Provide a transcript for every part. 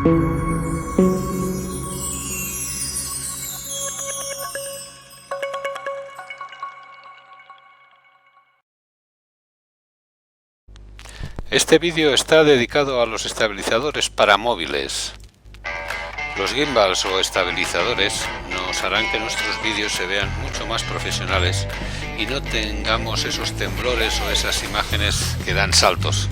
Este vídeo está dedicado a los estabilizadores para móviles. Los gimbals o estabilizadores nos harán que nuestros vídeos se vean mucho más profesionales y no tengamos esos temblores o esas imágenes que dan saltos.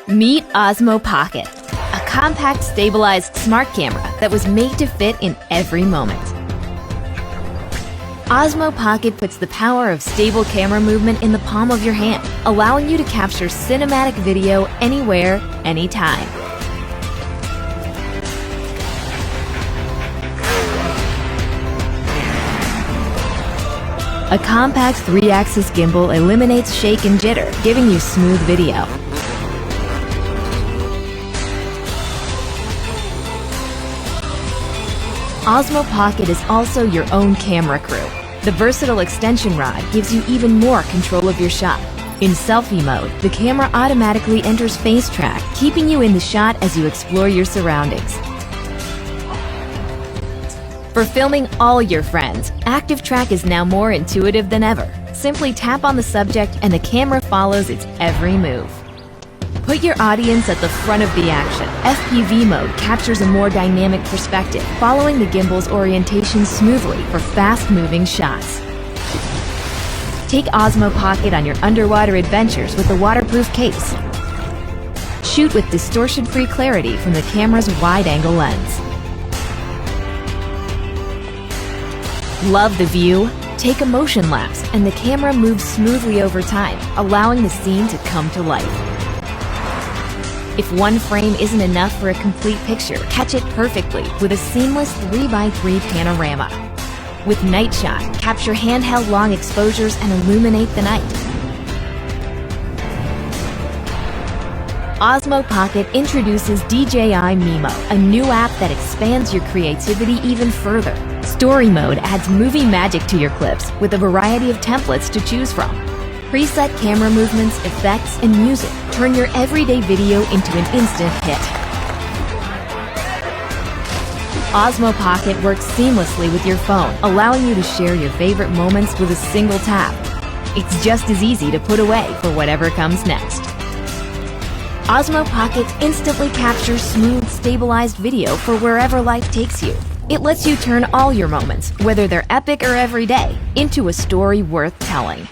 Meet OSMO Pocket, a compact stabilized smart camera that was made to fit in every moment. OSMO Pocket puts the power of stable camera movement in the palm of your hand, allowing you to capture cinematic video anywhere, anytime. A compact 3-axis gimbal eliminates shake and jitter, giving you smooth video. OSMO Pocket is also your own camera crew. The versatile extension rod gives you even more control of your shot. In selfie mode, the camera automatically enters face track, keeping you in the shot as you explore your surroundings. For filming all your friends, Active Track is now more intuitive than ever. Simply tap on the subject and the camera follows its every move. Put your audience at the front of the action. FPV mode captures a more dynamic perspective, following the gimbal's orientation smoothly for fast-moving shots. Take OSMO Pocket on your underwater adventures with the waterproof case. Shoot with distortion-free clarity from the camera's wide-angle lens. Love the view? Take a motion lapse and the camera moves smoothly over time, allowing the scene to come to life. If one frame isn't enough for a complete picture, catch it perfectly with a seamless 3x3 panorama. With Night Shot, capture handheld long exposures and illuminate the night. OSMO Pocket introduces DJI Mimo, a new app that expands your creativity even further. Story Mode adds movie magic to your clips with a variety of templates to choose from. Preset camera movements, effects, and music turn your everyday video into an instant hit. OSMO Pocket works seamlessly with your phone, allowing you to share your favorite moments with a single tap. It's just as easy to put away for whatever comes next. OSMO Pocket instantly captures smooth, stabilized video for wherever life takes you. It lets you turn all your moments, whether they're epic or everyday, into a story worth telling.